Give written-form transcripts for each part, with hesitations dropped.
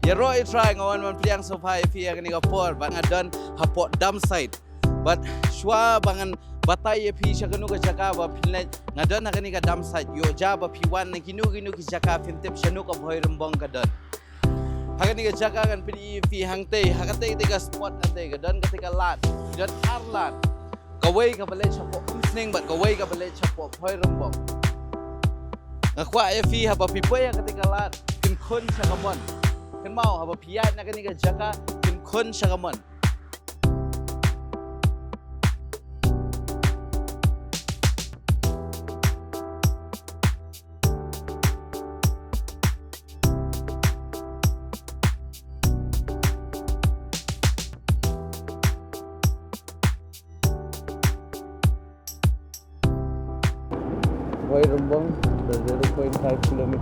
Ya roi try ngawan man pliang sopai fi yang ni kapor bang adon hapot dam side but shwa bangan batai fi shaganu ka jaka ba pinle ngadon nakani ka dam side yo ja ba fi wan kinu ki jaka fintep shanu ka Bhoirymbong ka don hakani ka jaka kan fi hangte hakate ka spot ate ka don ka lat don arlat kawai ka bale chapo sning but kawai ka bale chapo Bhoirymbong ngakwa ya fi haba fi poya ka lat kin khon sa kamon kan mau haba piat nak ni ka jaka kin khon shagamon Bhoirymbong 0.5 km.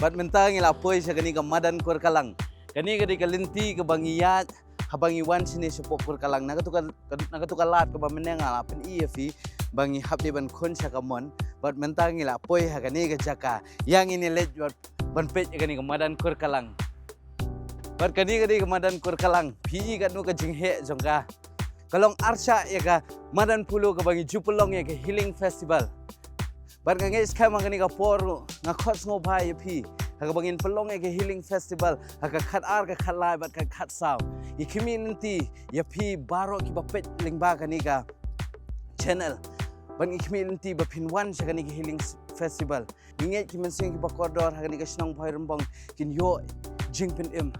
Bat mentang ila poi sa kani ka madan kur kalang. Kani ka linti ka bangiat habangi wan sini support kur kalang nagatuka lat ka bamenenga apin EFI bangi hapdi ban khon sa kamon. Bat mentang ila poi ha kani ka jaka yang ini let ban pej kani ka madan kur kalang. Bat kani ka madan kur kalang PI ka nu ka jinghe jongka. Kalong arsha ya ka madan pulu ka bangi jupulong ya ka healing festival. Bat ngai sekarang kani ka por ngakot ngo bhai pi haka bangin pelong ke healing festival haka khat ar ka khat lai bat ka khat saw I community ya pi baro ki bapet lingba kani ka channel ban I community ba pinwan sa kani ka healing festival ngai ki mensing ki bakordor haka ni ka snong Bhoirymbong kin yo jingpynkhreh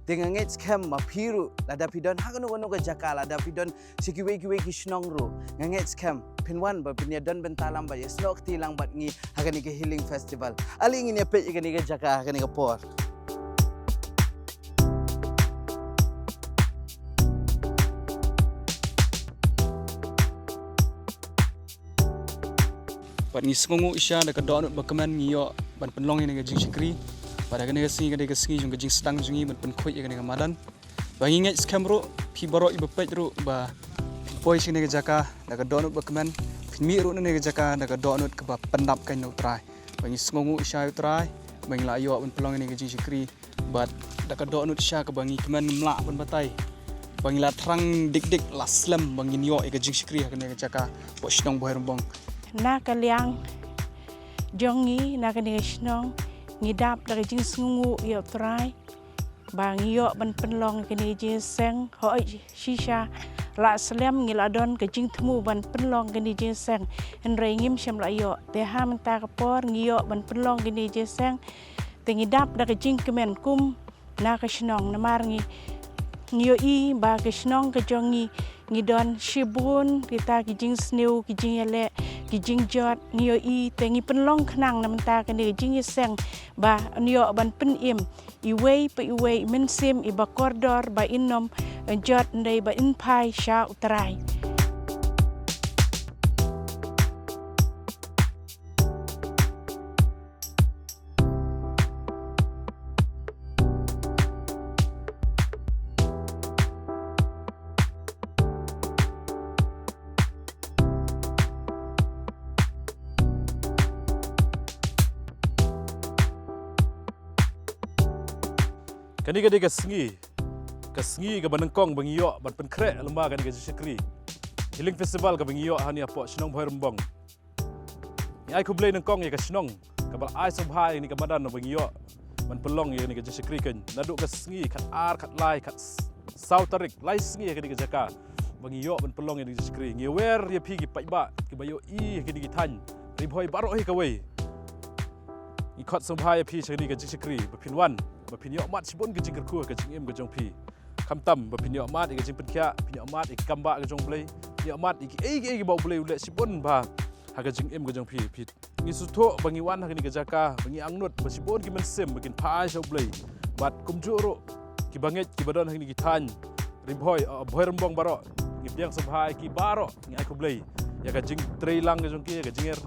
dengan ngets kem ma piru lada pidon hakanu wanu ka jaka lada pidon sikiwe ki snong ru ngets kem pinwan ba pinya don bentalam ba yesnok ti lang bat ngi hakani ka healing festival aling ini pe ikani ka jaka hakani ka por bat ngi sngongu isya da ka donut ba keman ngiyo ban penlong ini ka jingsikri pada kena kasi kena kasi jung kajing stang jungi ban penkhoi kena kamadan bangi ngai skamro pi baro iba pej ru ba poi sini ke jaka da ka donut ba keman mi ru ne ke jaka da ka donut ke ba pendap kan no try bangi sngongu isya try bangi la yo ban pelong ini kajing sikri bat da ka donut isya ke bangi keman mlak ban batai bangi la terang dik la slam bangi yo kajing sikri kena ke jaka po snong Bhoirymbong na kaliang jongi na kene snong ngidap dari jing sungu yo try bang yo ban penlong kini je seng hoi shisha la slam ngiladon ke jing temu ban penlong kini je seng en rengim syam la yo te ham ta kapor ngiyo ban penlong kini je seng te ngidap dari jing kemen kum na ka snong namar ngiyo I ba ke snong ke jongi ngidon shibun kita ki jing snew ki jing ele ki jing jot nio I tengi penlong khnang namta kene jing seng ba nio ban pen im iwei pe iwei mensim I ba kordor ba inom jot ndai ba in pai sha utrai Kani kadi kesengi ke Benengkong bengiyo ban penkreh lemba kani ke Jingpynkhreh healing festival ke bengiyo hani apo snong Bhoirymbong ni ai kublai nengkong ya ke snong ke bal ai sobhai ni ke madan no bengiyo ban pelong ya ni ke Jingpynkhreh kan naduk ke sengi kat ar kat lai kat sau tarik lai sengi kani ke jaka bangi yo ban pelong yang diskri ngewer ya pi ki paiba ki bayo I ki di tan ribhoi baro hi kawai I khot sambai pi chani ka diskri bapin wan bapin yo mat sibon ki jingker khu ka jingem ka jong pi kam tam bapin yo mat ka jingpynkhreh pin yo mat ki kamba ka jong blai yo mat ki bau blai ule sibon ba ha ka jingem ka jong pi ngi sutho bangi wan ha ni ka jaka bangi angnut basibon ki man sem bakin pai so blai bat kumjuro ki banget ki badon ha ni ki tan ribhoi Bhoirymbong baro ngipiang sambai ki baro ngi aku blai ya ka jing trailang ka jong ki ka jinger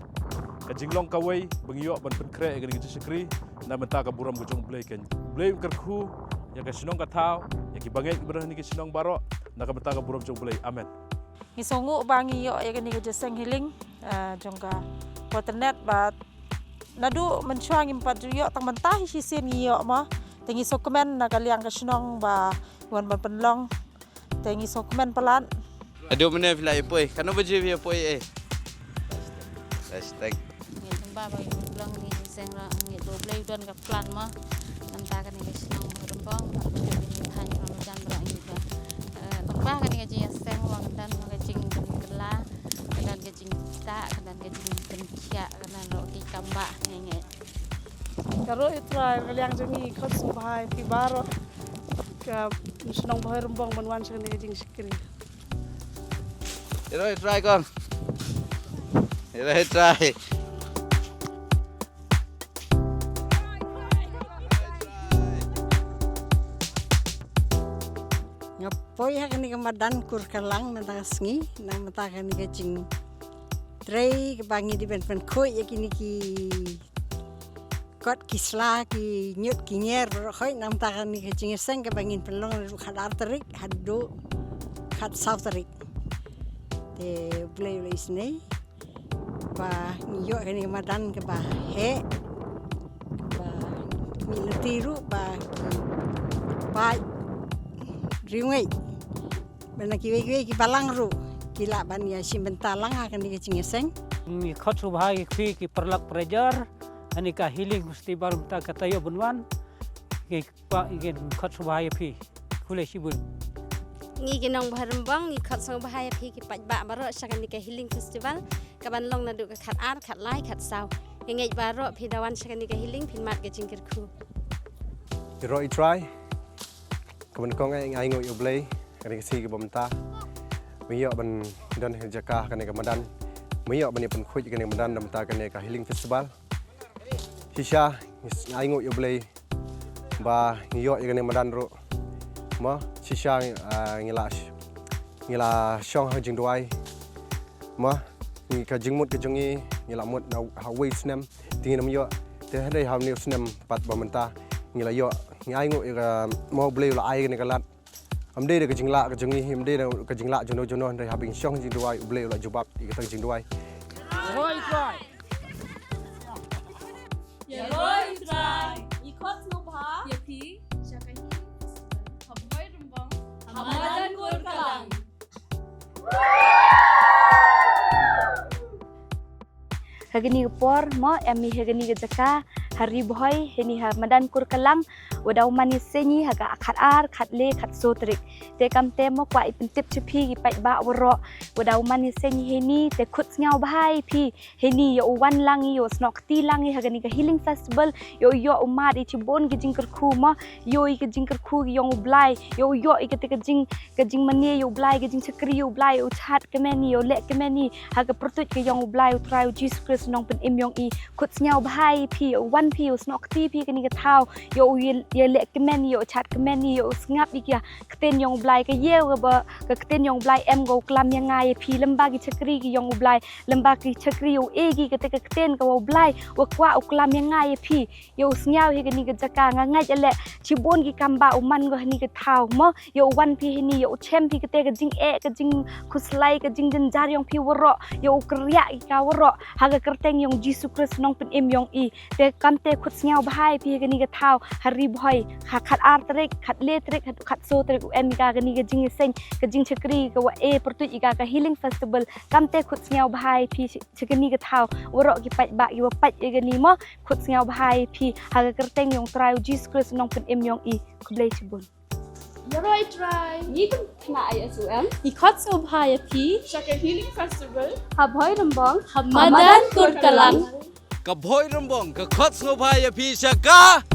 ka jinglong kawai bangyo ban pynkreh ka ni diskri na menta ka buram ka jong blai ken blai kerku ya ka sinong ka thau ya ki banget ki badon ni ki sinong baro na ka menta ka buram jong blai amen Ngisongu bangi yo ya kini jeseng healing jongka Potternet bat nadu mencuang impat yo tang mentah hisin yo ma tengi sokemen na kaliang kasinong ba wan ban penlong tengi sokemen pelan Aduh mana vila ipoi. Kano baje via poi Hashtag. Ngi jumpa bagi penlong ni seng ra ngi do blai don ka plan ma nanta kan ni sinong Bhoirymbong ni han ro jan ra ngi ba tambah kan ni jing seng wang dan ma jing kela dan jing ta dan jing pynkreh kan ro ki kamba ngi karo itra kaliang jongi khot subhai pi baro ka sinong Bhoirymbong ban wan seni jing sikri Try con. Try. Ngapoi ha kani kamadan kur kalang na tasngi na mata kani ka jing trei ka bangi di ben khoi ya kini ki kot kisla ki nyut ki nyer khoi na mata kani ka jing seng ka bangin pelong khadar terik hadu khat south terik te blai isne ba yo kani kamadan ka ba he ba militiru ba riungai bana ki balang ru kila ban ya bynta lang akan dikecing-cing ni khot subhai ki perlak prejar ani ka healing festival ta katayo bunwan ki khot subhai pi kule sibun ngi ginong Bhoirymbong ngi khot subhai pi ki pajba baro sakan ka healing festival ka ban long na du ka khat ar khat lai khat sau ngai baro pi dawan sakan ka healing pin mat ka jingker khu Roi try Kaban kong ay ngoy ublay kani kasi bynta miyo ban dan jaka kani kamadan miyo ban ipun khuj kani kamadan damta kani ka healing festival hisha ay ngoy ublay ba ngiyo kani kamadan ro ma shisha ngila shong hajing duai ma ni ka jingmut ka jongi ngila mut na hawai snem tingin miyo te hadai hamni snem pat bynta ngila yo ngai ngo ka mo bleu la ai ni ka lat amde de ka jingla ka jongi amde de ka jingla jono ndai habing shong jing duai bleu la jubab i ka tang jing duai roi try ya roi try ikot subha ya pi sakahi Bhoirymbong hamadan kur kalang Hagani por mo emi hagani ke jaka hari boy heni ha madan kur kalang wadau manis senyi haga khat ar khat le khat sotrik te kam te mo kwa ipin tip chipi ki pai ba woro wadau manis senyi heni te khut ngau bhai pi heni yo wan langi yo snok ti langi hagani ka healing festival yo umad I chibon ki jingker khu mo yo I ka jingker khu yong blai yo I ka te ka jing mane yo blai ka jing chakri yo blai yo chat kemeni yo le kemeni haga protut ka yong blai try Jesus Christ nong pen imyong I khut ngau bhai pi wan pi snok ti pi kani ka thau yo ye le kemeni yo chat kemeni yo ngap ikya kten yong blai ka ye ba ka kten yong blai em go klam yangai pi lamba ki chakri ki yong blai lamba ki chakri yo egi ka te ka kten ka blai wa kwa klam yangai pi yo snyau he kani ka jaka ngai ale chibon ki kamba man go hani ka thau mo yo wan pi hini yo chem pi ka te ka jing ka jing khuslai ka jing jan jar yong pi woro yo kriya ka woro haga kerteng yong Jesus Christ nong pen imyong I te kamte khut ngau bhai pi kani ka thau hari boy khat ar trek khat le trek khat so trek em ka kani ka jing seng ka jing chakri ka wa pertu ika ka healing festival kamte khut ngau bhai pi chakani ka thau woro ki pai ba ki wa pai kani mo khut ngau bhai pi haga kerteng yong trai Jesus Christ nong pen imyong I kublai chibun Yaroi try. Ni pun kena ayat suam. Ikut Sobhaya P. Shaka Healing Festival. Bhoirymbong. Hamadan Kurkalang. Ka Bhoirymbong ka khot ngo bhai phi shaka.